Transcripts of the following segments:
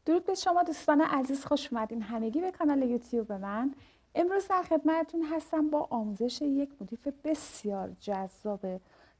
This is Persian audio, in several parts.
درود به شما دوستان عزیز، خوش اومدین همگی به کانال یوتیوب من. امروز در خدمتتون هستم با آموزش یک موتیف بسیار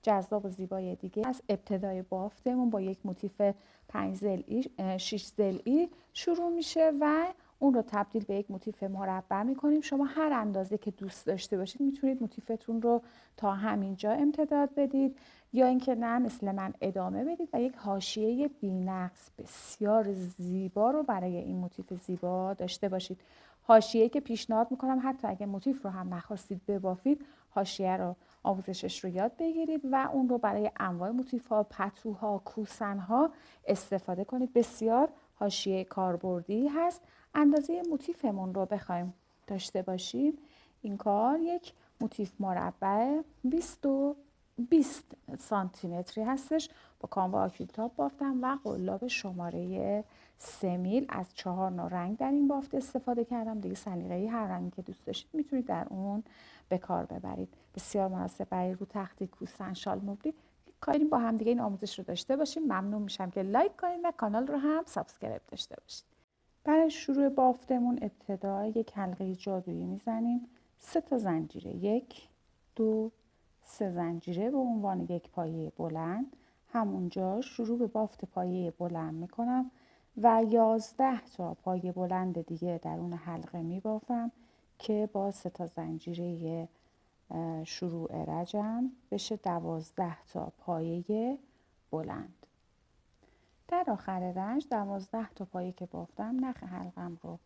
جذاب و زیبای دیگه. از ابتدای بافتمون با یک موتیف 5 ضلعی 6 ضلعی شروع میشه و اون رو تبدیل به یک موتیف مربع میکنیم. شما هر اندازه که دوست داشته باشید میتونید موتیفتون رو تا همینجا امتداد بدید یا اینکه نه مثل من ادامه بدید و یک حاشیه بی‌نقص بسیار زیبا رو برای این موتیف زیبا داشته باشید. حاشیه‌ای که پیشنهاد میکنم حتی اگه موتیف رو هم نخواستید ببافید، حاشیه رو آموزشش رو یاد بگیرید و اون رو برای انواع موتیف‌ها، پتوها، کوسن‌ها استفاده کنید. بسیار حاشیه کاربردی هست. اندازه موتیفمون رو بخوایم داشته باشیم، این کار یک موتیف مربع 20 سانتی متری هستش. با کانوا آکریلیک بافتم و قلاب شماره 3 میل از 4 نوع رنگ در این بافت استفاده کردم. دیگه سلیقه‌ای هر رنگی که دوست داشتید میتونید در اون به کار ببرید. بسیار مناسب برای رو تختی، کوسن، شال مبلی. کاری با هم دیگه این آموزش رو داشته باشیم. ممنون میشم که لایک کنید و کانال رو هم سابسکرایب داشته باشید. برای شروع بافتمون ابتدا یک حلقه جادویی میزنیم. 3 تا زنجیره، 1 2 3 زنجیره به عنوان یک پایه بلند. همونجا شروع به بافت پایه بلند میکنم و 11 تا پایه بلند دیگه درون حلقه میبافم که با 3 تا زنجیره شروع رجم بشه 12 تا پایه بلند. در آخر رنج 12 تا پایه که بافتم نخ حلقم رو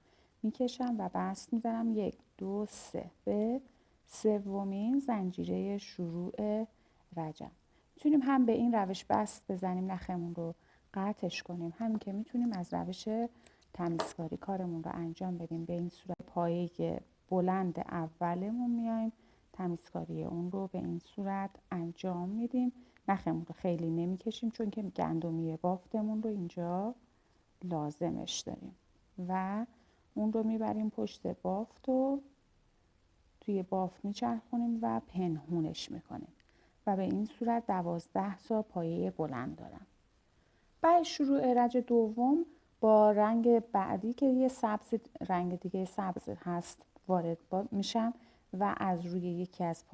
میکشم و بست میزنم 1 2 3 به سومین زنجیره شروع رجم. میتونیم هم به این روش بست بزنیم نخمون رو قطعش کنیم، همین که میتونیم از روش تمیزکاری کارمون رو انجام بدیم. به این صورت پایه بلند اولمون میایم تمیزکاری اون رو به این صورت انجام میدیم. نخمون رو خیلی نمیکشیم چون که گندمی بافتمون رو اینجا لازمش داریم و اون رو میبریم پشت بافت و توی بافت میچرخونیم و پنهونش میکنیم و به این صورت 12 تا پایه بلند دارم. بعد شروع رج دوم با رنگ بعدی که یه سبز رنگ دیگه سبز هست وارد میشم و از روی یکی از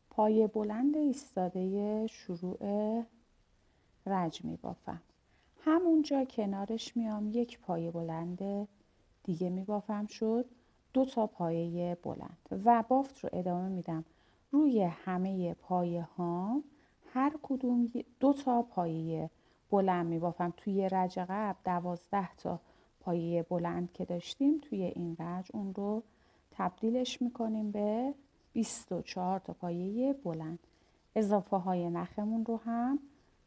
پایه بلند ایستاده شروع رج میبافم. همونجا کنارش میام یک پایه بلند دیگه میبافم، شد 2 تا پایه بلند و بافت رو ادامه میدم. روی همه پایه ها هر کدوم 2 تا پایه بلند میبافم. توی رج قبل 12 تا پایه بلند که داشتیم توی این رج اون رو تبدیلش میکنیم به 24 تا پایه بلند. اضافه های نخمون رو هم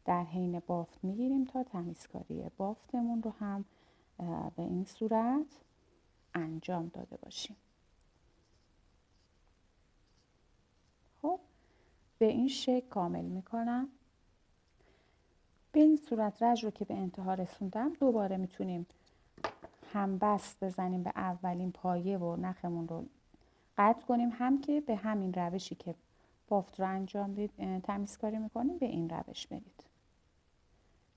در حین بافت میگیریم تا تمیزکاری بافتمون رو هم به این صورت انجام داده باشیم. خب به این شکل کامل میکنم. به این صورت رج رو که به انتها رسوندم دوباره میتونیم هم بست بزنیم به اولین پایه و نخمون رو قطع کنیم، هم که به همین روشی که بافت رو انجام دید تمیزکاری میکنیم به این روش برید.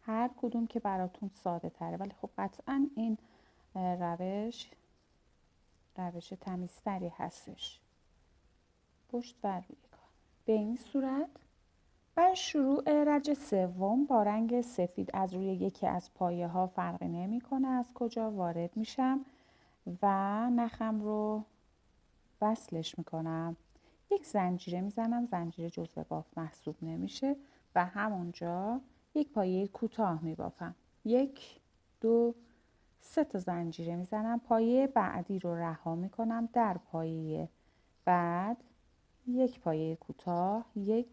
هر کدوم که براتون ساده تره، ولی خب قطعا این روش تمیزتری هستش. پشت و روی کار به این صورت. و شروع رج سوم با رنگ سفید از روی یکی از پایه ها فرقی نمیکنه از کجا وارد میشم و نخم رو وصلش میکنم. یک زنجیره میزنم، زنجیره جزء بافت محسوب نمیشه و همونجا یک پایه کوتاه میبافم. 1 2 3 تا زنجیره میزنم. پایه بعدی رو رها میکنم. در پایه بعد یک پایه کوتاه، 1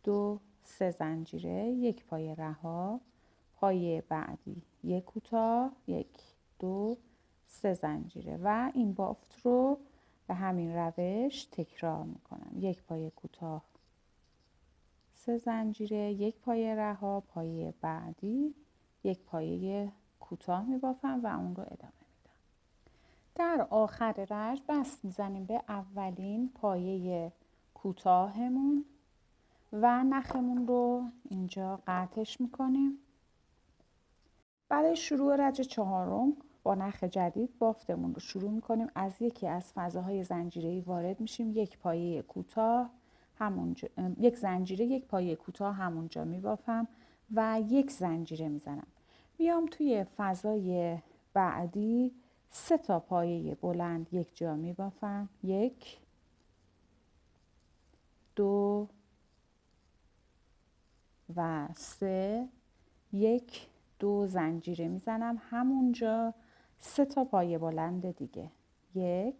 2 3 زنجیره، یک پایه رها، پایه بعدی یک کوتاه، 1 2 3 زنجیره و این بافت رو به همین روش تکرار میکنم. یک پایه کوتاه، 3 زنجیره، یک پایه رها، پایه بعدی یک پایه کوتاه میبافم و اون رو ادامه میدم. در آخر رج بست میزنیم به اولین پایه کوتاهمون و نخمون رو اینجا قطعش میکنیم. برای شروع رج چهارم با نخ جدید بافتمون رو شروع میکنیم. از یکی از فضاهای زنجیره‌ای وارد میشیم، یک پایه کوتاه همونجا، یک زنجیره، یک پایه کوتاه همونجا میبافم و یک زنجیره میزنم. میام توی فضای بعدی 3 تا پایه بلند یک جا میبافم، 1 2 و 3، 1 2 زنجیره میزنم همونجا، 3 تا پایه بلند دیگه، 1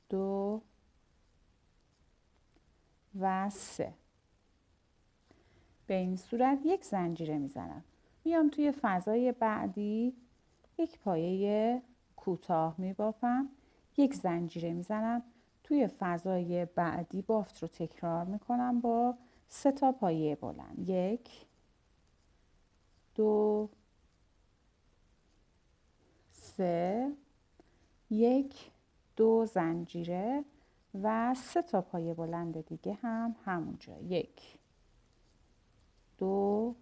2 و 3. به این صورت یک زنجیره میزنم. میام توی فضای بعدی یک پایه کوتاه میبافم، یک زنجیره میزنم. توی فضای بعدی بافت رو تکرار میکنم با 3 تا پایه بلند، 1 2 3، 1 2 زنجیره و 3 تا پایه بلند دیگه هم همونجا، 1 2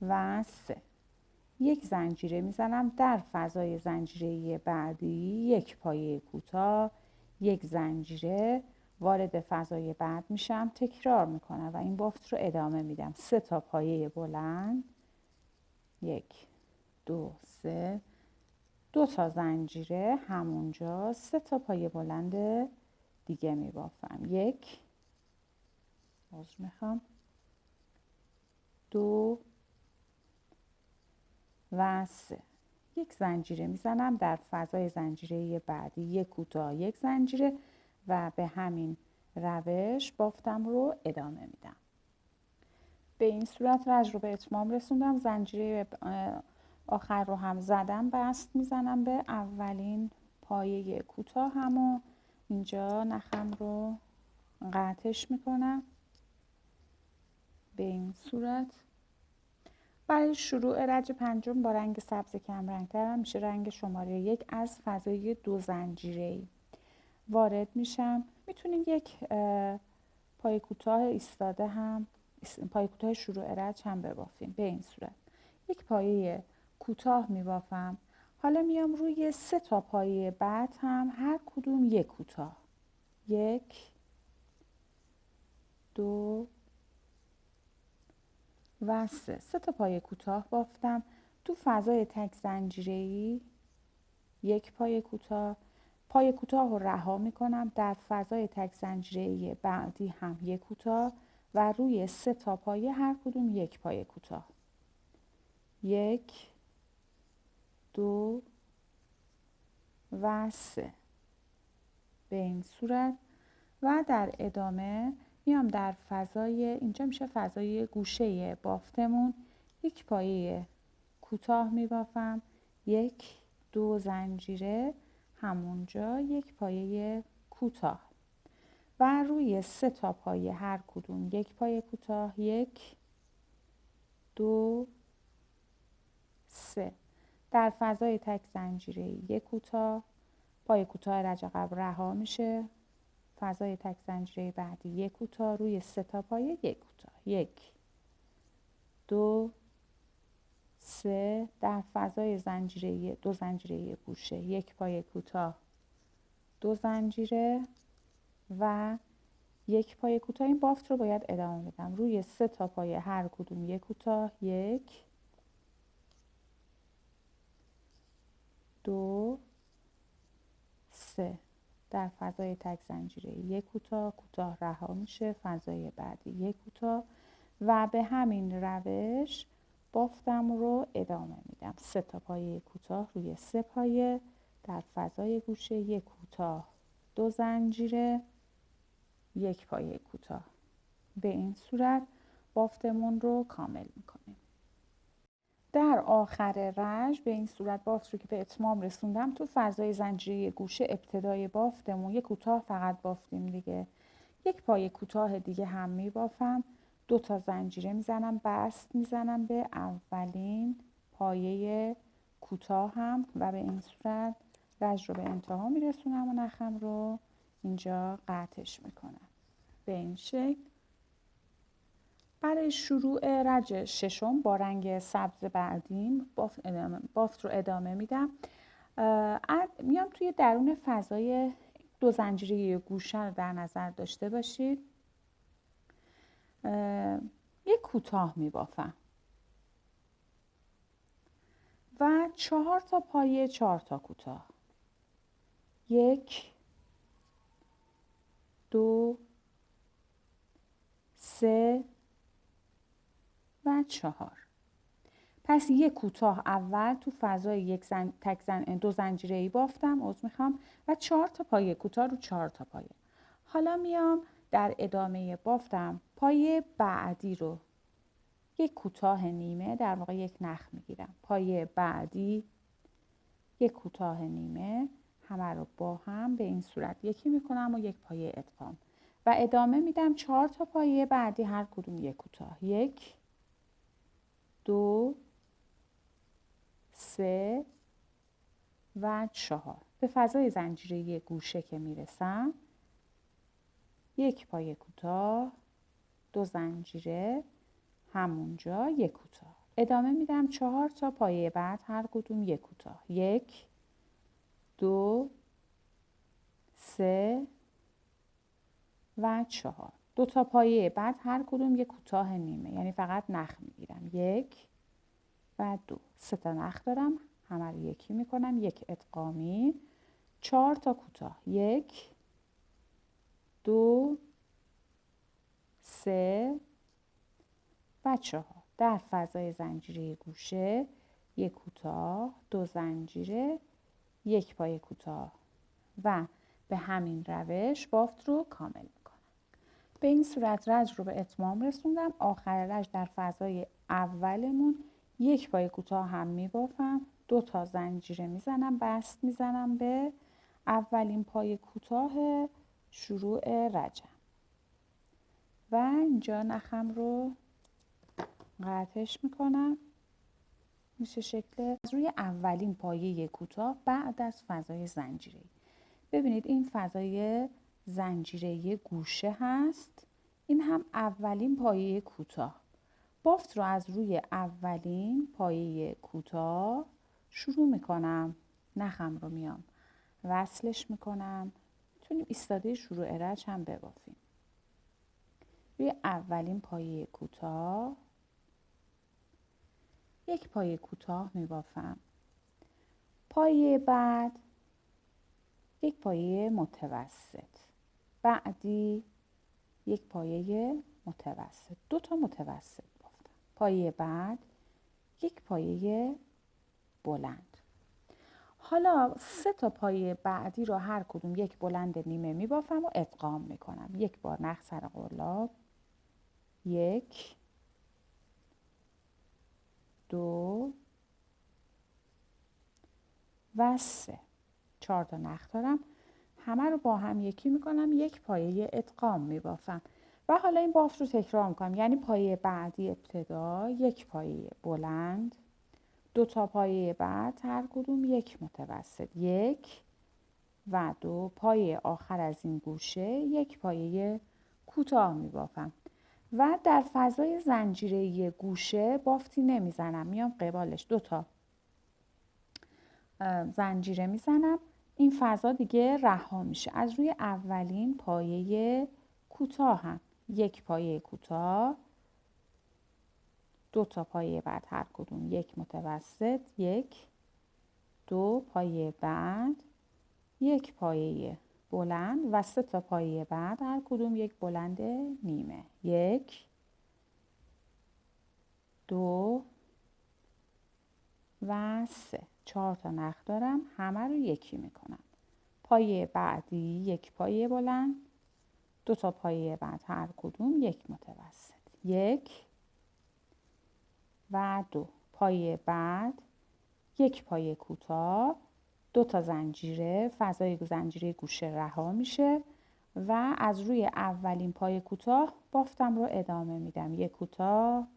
و 3. یک زنجیره میزنم. در فضای زنجیره بعدی یک پایه کوتاه، یک زنجیره، وارد فضای بعد میشم، تکرار میکنم و این بافت رو ادامه میدم. 3 تا پایه بلند، 1 2 3، 2 تا زنجیره همونجا، 3 تا پایه بلند دیگه میبافم، 1 2 و 3. یک زنجیره میزنم. در فضای زنجیره بعدی یک کوتاه، یک زنجیره و به همین روش بافتم رو ادامه میدم. به این صورت رج رو به اتمام رسوندم. زنجیره آخر رو هم زدم، بست میزنم به اولین پایه کوتاه هم و اینجا نخم رو قطعش میکنم. به این صورت برای شروع رج پنجم با رنگ سبز کم رنگ‌ترم میشه رنگ شماره 1 از فضای 2 زنجیره‌ای وارد میشم. میتونیم یک پای کوتاه ایستاده هم، پای کوتاه شروع رج هم ببافیم. به این صورت یک پایه کوتاه میبافم. حالا میام روی 3 تا پایه بعد هم هر کدوم یک کوتاه، 1 2 و 3 تا پایه کوتاه بافتم. تو فضای تک زنجیره‌ای یک پایه کوتاه، پایه کوتاه رو رها میکنم. در فضای تک زنجیره‌ای بعدی هم یک کوتاه و روی 3 تا پایه هر کدوم یک پایه کوتاه، 1 2 و 3. به این صورت و در ادامه میام در فضای، اینجا میشه فضای گوشه بافتمون، یک پایه کوتاه میبافم، 1 2 زنجیره همونجا، یک پایه کوتاه و روی 3 تا پایه هر کدوم یک پایه کوتاه، 1 2 3. در فضای تک زنجیره یک کوتاه، پایه کوتاه رج قبل رها میشه، فضای تک زنجیره بعدی یک کوتاه، روی 3 تا پایه یک کوتاه، 1 2 3. در فضای زنجیره 2 زنجیره گوشه یک پایه کوتاه، 2 زنجیره و یک پایه کوتاه. این بافت رو باید ادامه بدم. روی 3 تا پایه هر کدوم یک کوتاه، 1 2 3. در فضای تک زنجیره یک کوتاه، کوتاه رها میشه، فضای بعدی یک کوتاه و به همین روش بافتم رو ادامه میدم. 3 تا پایه کوتاه روی 3 پایه، در فضای گوشه یک کوتاه، 2 زنجیره، یک پایه کوتاه. به این صورت بافتمون رو کامل میکنیم. در آخر رج به این صورت بافت رو که به اتمام رسوندم، تو فضای زنجیره گوشه ابتدای بافتمون یک کوتاه فقط بافتیم دیگه، یک پایه کوتاه دیگه هم میبافم، 2 تا زنجیره میزنم، بست میزنم به اولین پایه کوتاه هم و به این صورت رج رو به انتها میرسونم و نخم رو اینجا قطعش میکنم. به این شکل برای شروع رج ششم با رنگ سبز بعدیم بافت رو ادامه میدم. میام توی درون فضای 2 زنجیره گوشه رو در نظر داشته باشید. یک کوتاه میبافم و 4 تا پایه 4 تا کوتاه. 1 2 3 و 4. پس یک کوتاه اول تو فضای دو زنجیره‌ای بافتم، عذر میخوام، و 4 تا پایه کوتاه رو 4 تا پایه. حالا میام در ادامه بافتم پایه بعدی رو یک کوتاه نیمه، در واقع یک نخ میگیرم. پایه بعدی یک کوتاه نیمه، همه رو با هم به این صورت یکی میکنم و یک پایه ادغام و ادامه میدم. 4 تا پایه بعدی هر کدوم یک کوتاه. 1 2 3 و 4. به فضای زنجیره گوشه که میرسم، یک پایه کوتاه، 2 زنجیره، همونجا یک کوتاه. ادامه میدم 4 تا پایه بعد هر کدوم یک کوتاه. 1 2 3 و 4. 2 تا پایه بعد هر کدوم یک کوتاه نیمه، یعنی فقط نخ میگیرم. 1 و 2. 3 تا نخ دارم، همه رو یکی میکنم. یک ادغامی. 4 تا کوتاه. 1 2 3 و 4. در فضای زنجیره گوشه یک کوتاه، 2 زنجیره، یک پایه کوتاه و به همین روش بافت رو کامل میکنم. به این صورت رج رو به اتمام رسوندم. آخر رج در فضای اولمون یک پایه کوتاه هم میبافم، 2 تا زنجیره میزنم، بست میزنم به اولین پایه کوتاه شروع رجم و اینجا نخم رو قطعش میکنم. میشه شکل روی اولین پایه کوتاه بعد از فضای زنجیره. ببینید این فضای زنجیره گوشه هست، این هم اولین پایه کوتاه. بافت رو از روی اولین پایه کوتاه شروع میکنم. نخم رو میام وصلش میکنم. میتونیم ایستاده شروع رج هم ببافیم. روی اولین پایه کوتاه یک پایه کوتاه میبافم. پایه بعد یک پایه متوسط، بعدی یک پایه متوسط، 2 تا متوسط بافتم. پایه بعد یک پایه بلند. حالا 3 تا پایه بعدی رو هر کدوم یک بلند نیمه میبافم و ادغام میکنم. یک بار نخ سر قلاب. 1 2 و 3. 4 تا نخ دارم، همه رو با هم یکی میکنم، یک پایه ادغام میبافم و حالا این بافت رو تکرار میکنم. یعنی پایه بعدی ابتدا یک پایه بلند، 2 تا پایه بعد هر کدوم یک متوسط، 1 و 2. پایه آخر از این گوشه یک پایه کوتاه میبافم و در فضای زنجیره گوشه بافتی نمیزنم. میام قبالش 2 تا زنجیره میزنم. این فضا دیگه رها میشه. از روی اولین پایه کوتاه هم یک پایه کوتاه، 2 تا پایه بعد هر کدوم یک متوسط، 1 2 پایه بعد یک پایه بلند و 3 تا پایه بعد هر کدوم یک بلند نیمه. 1 2 و 3. 4 تا نخ دارم، همه رو یکی میکنم. پایه بعدی یک پایه بلند، 2 تا پایه بعد هر کدوم یک متوسط، 1 و 2. پایه بعد یک پایه کوتاه، 2 تا زنجیره، فضای زنجیره گوشه رها میشه و از روی اولین پایه کوتاه بافتم رو ادامه میدم. یک کوتاه،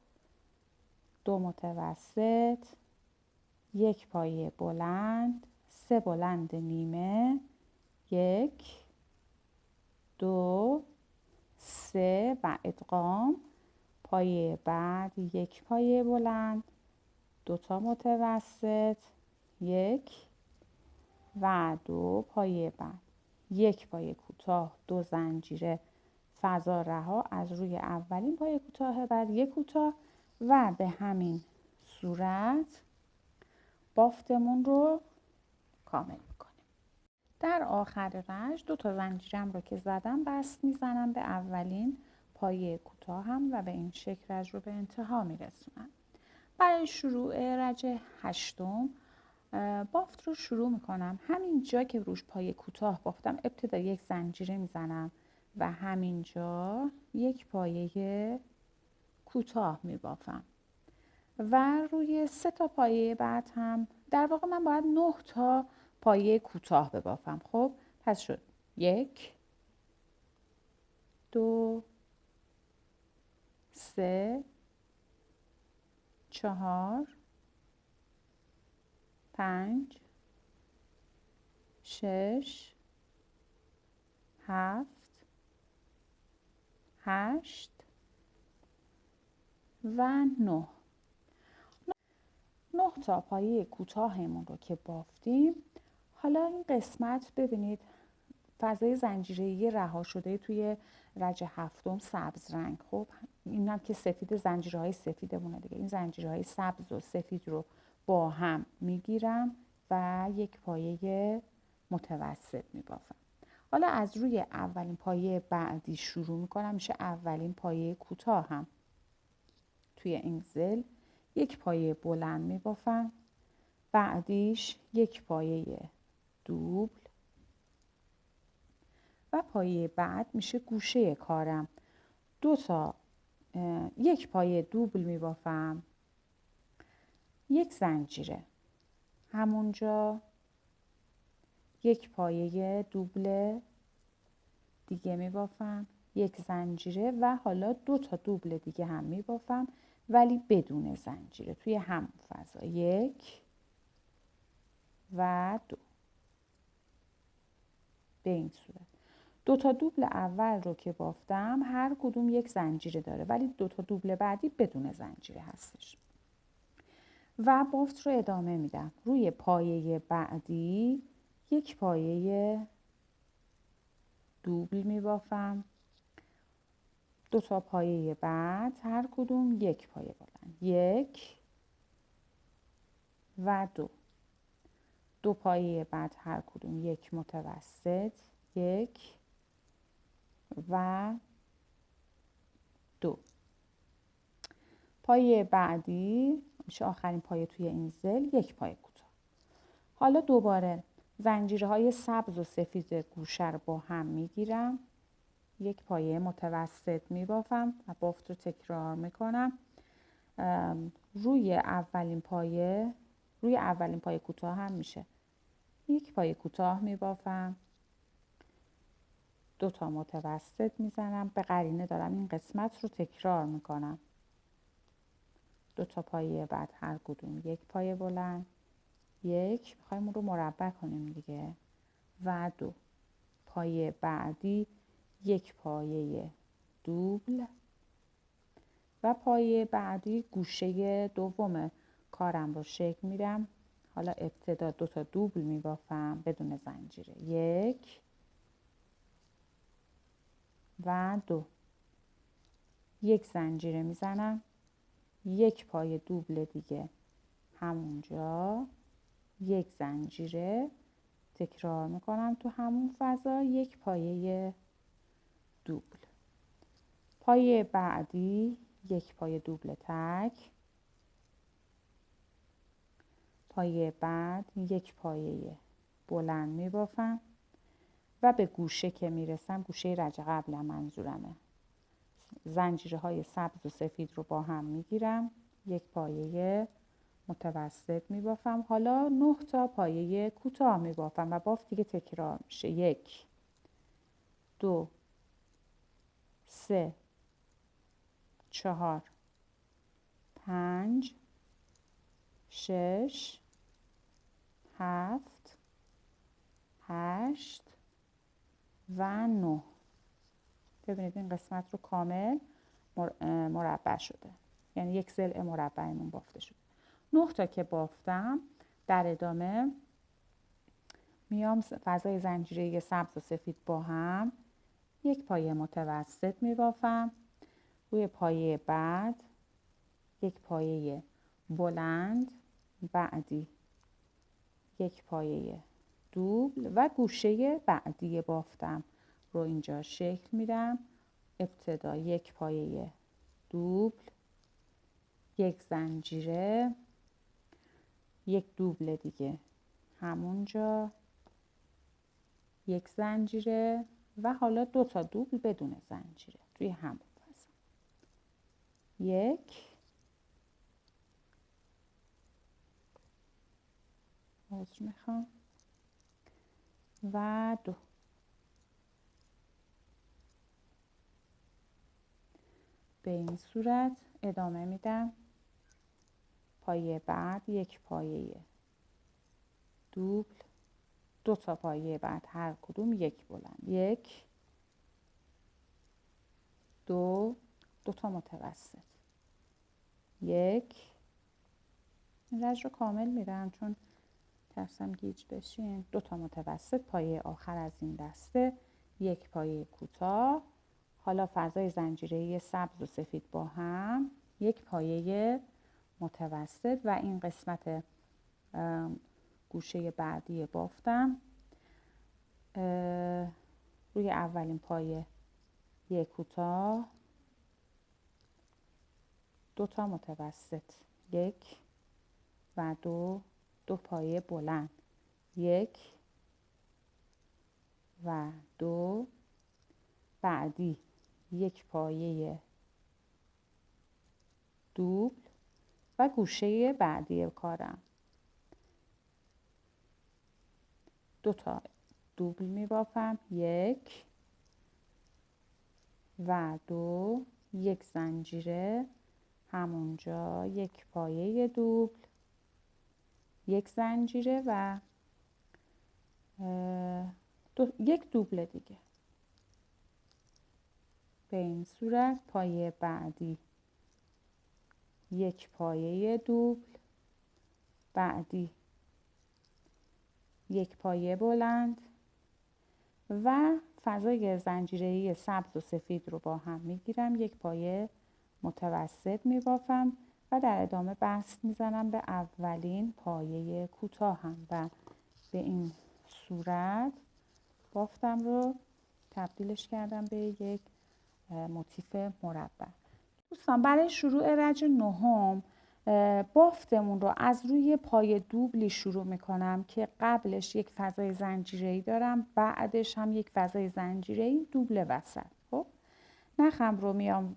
2 متوسط، یک پایه بلند، 3 بلند نیمه، 1 2 3 و ادغام. پایه بعد یک پایه بلند، 2 تا متوسط، 1 و 2 پایه بعد، 1 پایه کوتاه، 2 زنجیره، فضا رها از روی اولین پایه کوتاه بعد 1 کوتاه و به همین صورت بافتمون رو کامل میکنیم. در آخر رنج 2 تا زنجیرم رو که زدم بست میزنم به اولین پایه کوتاهم و به این شکل رنج رو به انتها میرسونم. برای شروع رنج 8 بافت رو شروع میکنم. همین جا که روش پایه کوتاه بافتم ابتدا 1 زنجیره میزنم و همینجا 1 پایه کوتاه میبافم و روی 3 تا پایه بعد هم در واقع من باید 9 تا پایه کوتاه ببافم. خب پس شد 1 2 3 4 5 6 7 8 و 9 تا پایه کوتاهمون رو که بافتیم. حالا این قسمت ببینید فضای زنجیره‌ای رها شده توی رنج 7 سبز رنگ. خب اینم که سفید زنجیرهای سفیدمونه دیگه. این زنجیرهای سبز و سفید رو با هم میگیرم و 1 پایه متوسط میبافم. حالا از روی اولین پایه بعدی شروع میکنم، میشه اولین پایه کوتاهم. توی این زل 1 پایه بلند میبافم، بعدیش 1 پایه دوبل و پایه بعد میشه گوشه کارم. 1 پایه دوبل میبافم، 1 زنجیره، همونجا 1 پایه دوبل دیگه میبافم، 1 زنجیره و حالا 2 تا دوبل دیگه هم میبافم ولی بدون زنجیره توی همون فضا. 1 و 2 به این صورت. 2 تا دوبل اول رو که بافتم هر کدوم 1 زنجیره داره ولی 2 تا دوبل بعدی بدون زنجیره هستش و بافت رو ادامه میدم. روی پایه بعدی 1 پایه دوبل میبافم، 2 تا پایه بعد هر کدوم 1 پایه بلند، 1 و 2 2 پایه بعد هر کدوم 1 متوسط، 1 و 2 پایه بعدی میشه آخرین پایه توی این زل، 1 پایه کوتاه. حالا دوباره زنجیرهای سبز و سفید گوشه رو با هم میگیرم، 1 پایه متوسط میبافم و بافت رو تکرار میکنم. روی اولین پایه کوتاه هم میشه 1 پایه کوتاه میبافم، 2 تا متوسط میزنم، به قرینه دارم این قسمت رو تکرار میکنم. 2 تا پایه بعد هر کدوم 1 پایه بلند، 1 میخوایم اون رو مربع کنیم دیگه و 2 پایه بعدی 1 پایه دوبل و پایه بعدی گوشه دوم کارم رو شکل میدم. حالا ابتدا 2 تا دوبل میبافم بدون زنجیره، 1 و 2 1 زنجیره میزنم، 1 پایه دوبل دیگه همونجا، 1 زنجیره تکرار میکنم تو همون فضا، 1 پایه دوبل. پایه بعدی 1 پایه دوبل تک، پایه بعد 1 پایه بلند میبافم و به گوشه که میرسم، گوشه رج قبلم منظورمه، زنجیره های سبز و سفید رو با هم میگیرم، 1 پایه متوسط میبافم. حالا 9 تا پایه کوتاه میبافم و بافت دیگه تکرار میشه، 1 2 3 4 5 6 7 8 و 9. ببینید این قسمت رو کامل مربع شده، یعنی یک ضلع مربعمون بافته شده. 9 تا که بافتم، در ادامه میام فضای زنجیره سبز و سفید با هم یک پایه متوسط میبافم. روی پایه بعد یک پایه بلند، بعدی یک پایه دوبل و گوشه بعدی بافتم رو اینجا شکل میدم. ابتدا یک پایه دوبل، یک زنجیره، یک دوبل دیگه همونجا، یک زنجیره و حالا 2 تا دوبل بدون زنجیره توی همون فضا. یک، عذر میخوام، و 2. به این صورت ادامه میدم. پایه بعد یک پایه دوبل، 2 تا پایه بعد هر کدوم یک بلند، 1، 2، 2 تا متوسط، 1، این رج رو کامل میرم چون ترسم گیج بشین. 2 تا متوسط، پایه آخر از این دسته، یک پایه کوتاه. حالا فضای زنجیره سبز و سفید با هم، یک پایه متوسط و این قسمت گوشه بعدی بافتم. روی اولین پایه یک کوتاه، 2 تا متوسط، 1 و 2، 2 پایه بلند، 1 و 2، بعدی یک پایه دوبل و گوشه بعدی کارم 2 تا دوبل می بافم، 1 و 2، یک زنجیره همونجا، یک پایه دوبل، یک زنجیره و یک دوبل دیگه. به این صورت پایه بعدی یک پایه دوبل، بعدی یک پایه بلند و فضای زنجیره‌ای سبز و سفید رو با هم میگیرم، یک پایه متوسط میبافم و در ادامه بست میزنم به اولین پایه کوتاهم و به این صورت بافتم رو تبدیلش کردم به یک موتیف مربع. دوستان برای شروع رج 9 بافتمون رو از روی پایه دوبلی شروع میکنم که قبلش یک فضای زنجیره‌ای دارم، بعدش هم یک فضای زنجیره‌ای دوبل وسط. خب نخم رو میام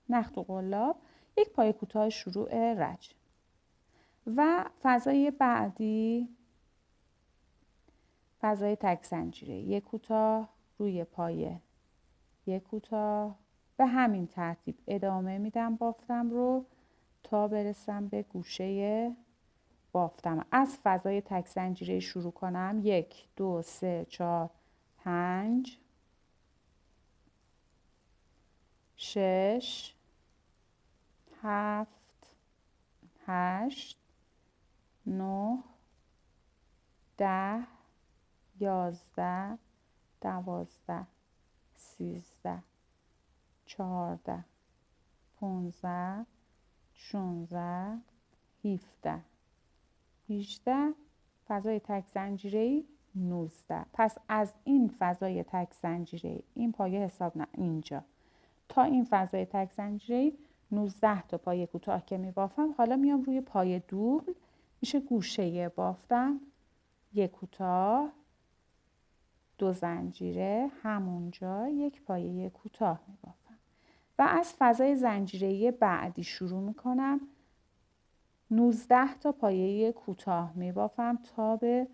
نخت و قلاب، یک پایه کوتاه شروع رج و فضای بعدی فضای تک زنجیره‌ای، یک کوتاه روی پایه، یک کوتاه، به همین ترتیب ادامه میدم بافتم رو تا برسم به گوشه بافتم. از فضای تک زنجیره شروع کنم، 1، 2، 3، 4، 5، 6، 7، 8، 9، 10، 11، 12، 13، 14، 15، 16، 17، 18، فضای تک زنجیره‌ای 19. پس از این فضای تک زنجیره‌ای، این پایه حساب نه، اینجا تا این فضای تک زنجیره‌ای 19 تا پایه کوتاه که می بافم. حالا میام روی پایه دوبل، میشه گوشه بافتم، یک کوتاه، 2 زنجیره همونجا، یک پایه کوتاه می بافم و از فضای زنجیره‌ای بعدی شروع می کنم. 19 تا پایه کوتاه می بافم تا به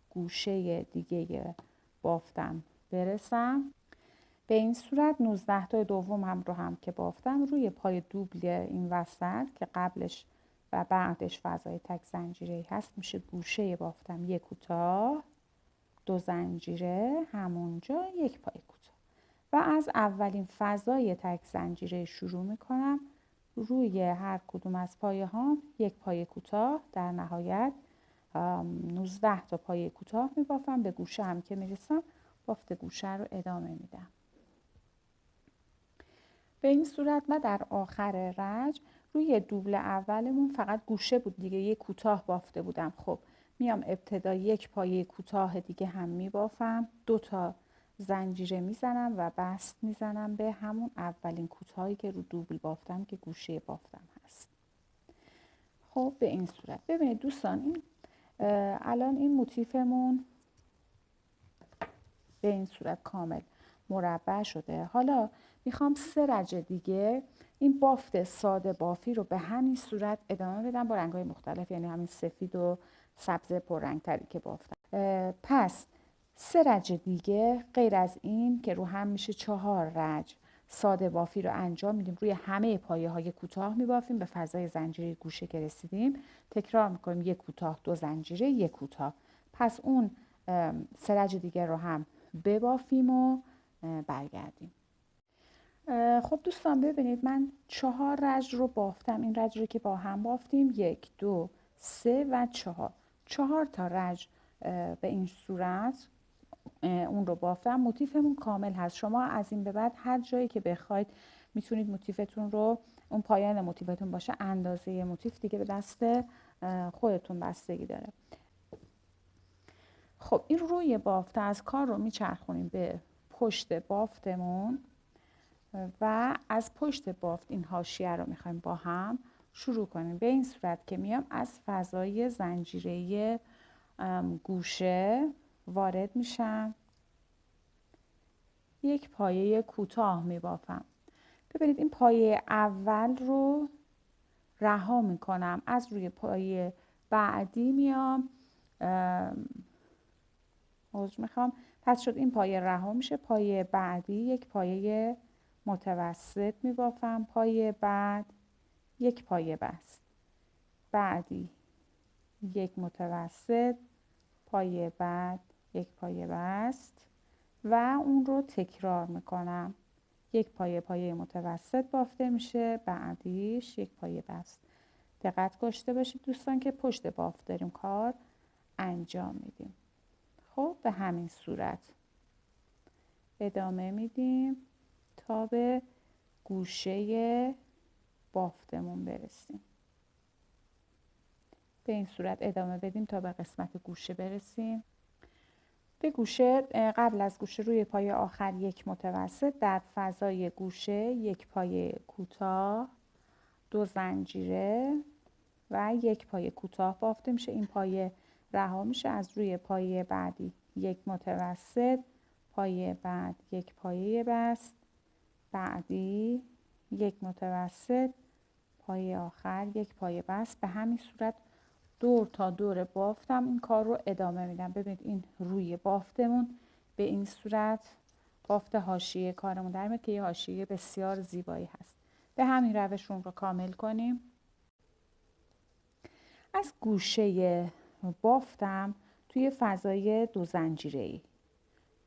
گوشه دیگه بافتم برسم. به این صورت 19 تا دوم هم رو هم که بافتم، روی پای دوبل این وسط که قبلش و بعدش فضای تک زنجیره هست، میشه گوشه بافتم، یک کوتاه، 2 زنجیره همونجا، یک پای کوتاه و از اولین فضای تک زنجیره شروع میکنم. روی هر کدوم از پایه ها یک پایه کوتاه، در نهایت 19 تا پایه کوتاه میبافم. به گوشه هم که میرسم بافت گوشه رو ادامه میدم. به این صورت و در آخر رج روی دوبل اولمون فقط گوشه بود دیگه، یک کوتاه بافته بودم. خب میام ابتدا یک پایه کوتاه دیگه هم میبافم، 2 تا زنجیره میزنم و بست میزنم به همون اولین کوتاهی که رو دوبل بافتم که گوشه بافتم هست. خب به این صورت ببینید دوستان، این الان این موتیفمون به این صورت کامل مربع شده. حالا میخوام 3 رج دیگه این بافت ساده بافی رو به همین صورت ادامه بدم با رنگ‌های مختلف، یعنی همین سفید و سبز پررنگ‌تری که بافتم. پس 3 رج دیگه غیر از این که رو هم میشه 4 رج ساده بافی رو انجام میدیم. روی همه پایه های کوتاه میبافیم. به فضای زنجیره گوشه که رسیدیم تکرار میکنیم، یک کوتاه، 2 زنجیره، یک کوتاه. پس اون 3 رج دیگه رو هم ببافیم و برگردیم. خب دوستان ببینید من 4 رج رو بافتم. این رج رو که با هم بافتیم 1 2 3 و 4 تا رج به این صورت اون رو بافتم. موتیفمون کامل هست. شما از این به بعد هر جایی که بخواید میتونید موتیفتون رو، اون پایان موتیفتون باشه، اندازه موتیف دیگه به دست خودتون بستگی داره. خب این روی بافته از کار رو میچرخونیم به پشت بافتمون و از پشت بافت این حاشیه رو میخوایم با هم شروع کنیم. به این صورت که میام از فضای زنجیره گوشه وارد میشم، یک پایه کوتاه میبافم. ببینید این پایه اول رو رها میکنم، از روی پایه بعدی میام میخوام پس شد این پایه رها میشه. پایه بعدی یک پایه متوسط میبافم، پایه بعد یک پایه بست، بعدی یک متوسط، پایه بعد یک پایه بست و اون رو تکرار میکنم. یک پایه متوسط بافته میشه، بعدیش یک پایه بست. دقت داشته باشید دوستان که پشت بافت داریم کار انجام میدیم. خب به همین صورت ادامه میدیم تا به گوشه بافتمون برسیم. به این صورت ادامه بدیم تا به قسمت گوشه برسیم. به گوشه، قبل از گوشه روی پایه آخر یک متوسط، در فضای گوشه یک پایه کوتاه، 2 زنجیره و یک پایه کوتاه بافته میشه. این پایه رها میشه، از روی پایه بعدی یک متوسط، پایه بعد یک پایه بست، بعدی یک متوسط، پایه آخر یک پایه بست. به همین صورت دور تا دور بافتم این کار رو ادامه میدم. ببینید این روی بافتمون به این صورت بافت حاشیه کارمون در میاد که یه حاشیه بسیار زیبایی هست. به همین روش رو کامل کنیم. از گوشه بافتم توی فضای 2 زنجیره‌ای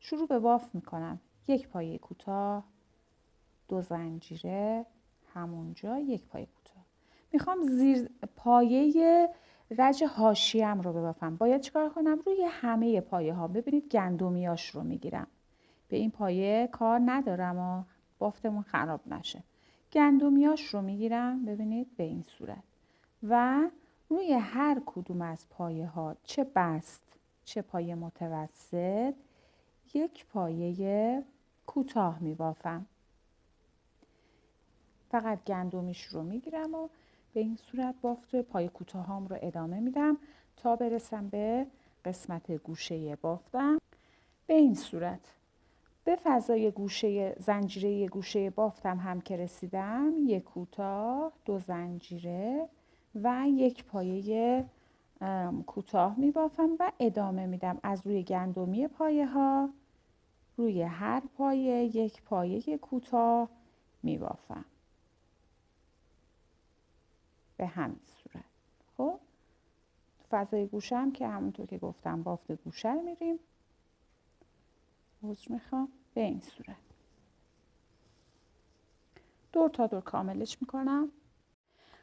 شروع به بافت میکنم. یک پایه کوتاه، 2 زنجیره، همونجا یک پایه کوتاه. میخوام زیر پایه رج حاشیه‌ام رو ببافم. باید چیکار کنم؟ روی همه پایه ها ببینید گندمیاش رو میگیرم. به این پایه کار ندارم و بافتمون خراب نشه. گندمیاش رو میگیرم ببینید به این صورت و روی هر کدوم از پایه ها، چه بست چه پایه متوسط، یک پایه کوتاه میبافم. فقط گندمیش رو میگیرم و به این صورت بافت پایه کوتاهام رو ادامه میدم تا برسم به قسمت گوشه بافتم. به این صورت به فضای گوشه زنجیره گوشه بافتم هم که رسیدم، یک کوتاه، 2 زنجیره و یک پایه کوتاه میبافم و ادامه میدم. از روی گندمی پایه ها روی هر پایه یک پایه کوتاه میبافم به همین صورت. خب فضای گوشه هم که همونطور که گفتم بافت گوشه رو میریم. عذر میخوام. به این صورت دور تا دور کاملش میکنم.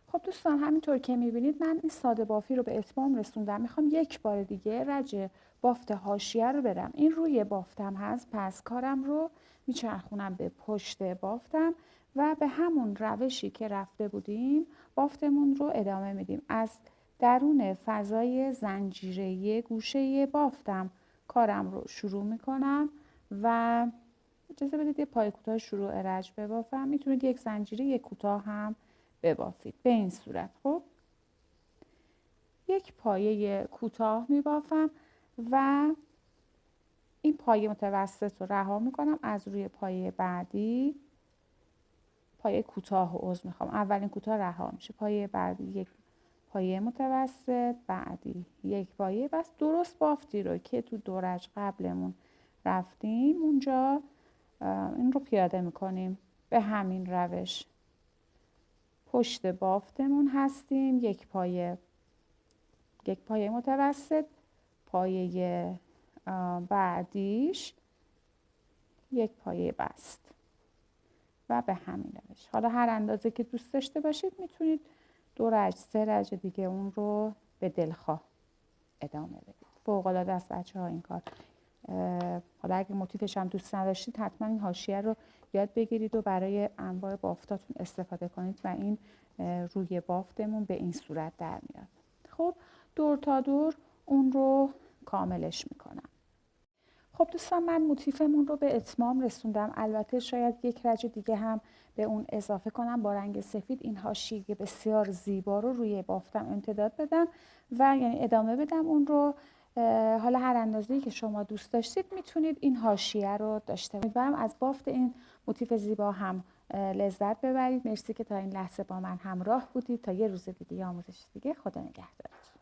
خب دوستان همینطور که میبینید من این ساده بافی رو به اتمام رسوندم. میخوام یک بار دیگه رج بافت حاشیه رو برم. این روی بافتم هست، پس کارم رو میچرخونم به پشت بافتم و به همون روشی که رفته بودیم بافتمون رو ادامه میدیم. از درون فضای زنجیره گوشه بافتم کارم رو شروع میکنم و اجازه بدید یه پای کوتاه شروع رج ببافم. میتونید یک زنجیره یک کوتاه هم ببافید به این صورت. خب یک پایه کوتاه میبافم و این پایه متوسط رو رها میکنم. از روی پایه بعدی پایه کوتاه و عذر میخوام، اولین کوتاه رها میشه، پایه بعدی یک پایه متوسط، بعدی یک پایه، بس درست بافتی رو که تو دورج قبلمون رفتیم اونجا این رو پیاده میکنیم به همین روش. پشت بافتمون هستیم، یک پایه متوسط، پایه بعدیش یک پایه بست و به همین روش. حالا هر اندازه که دوست داشته باشید میتونید 2 رج 3 رج دیگه اون رو به دلخواه ادامه بدید. فوق العاده است بچه‌ها این کار. حالا اگه موتیفش هم دوست نداشتید حتما این حاشیه رو یاد بگیرید و برای انواع بافتاتون استفاده کنید و این روی بافتمون به این صورت در میاد. خب دور تا دور اون رو کاملش میکنم. خب دوستان من موتیفمون رو به اتمام رسوندم. البته شاید یک رج دیگه هم به اون اضافه کنم با رنگ سفید. این حاشیه بسیار زیبا رو روی بافتم امتداد بدم و یعنی ادامه بدم اون رو. حالا هر اندازه‌ای که شما دوست داشتید میتونید این حاشیه رو داشته باشید. امیدوارم از بافت این موتیف زیبا هم لذت ببرید. مرسی که تا این لحظه با من همراه بودید. تا یه روز دیگه آموزش دیگه، خدا نگهدارتون.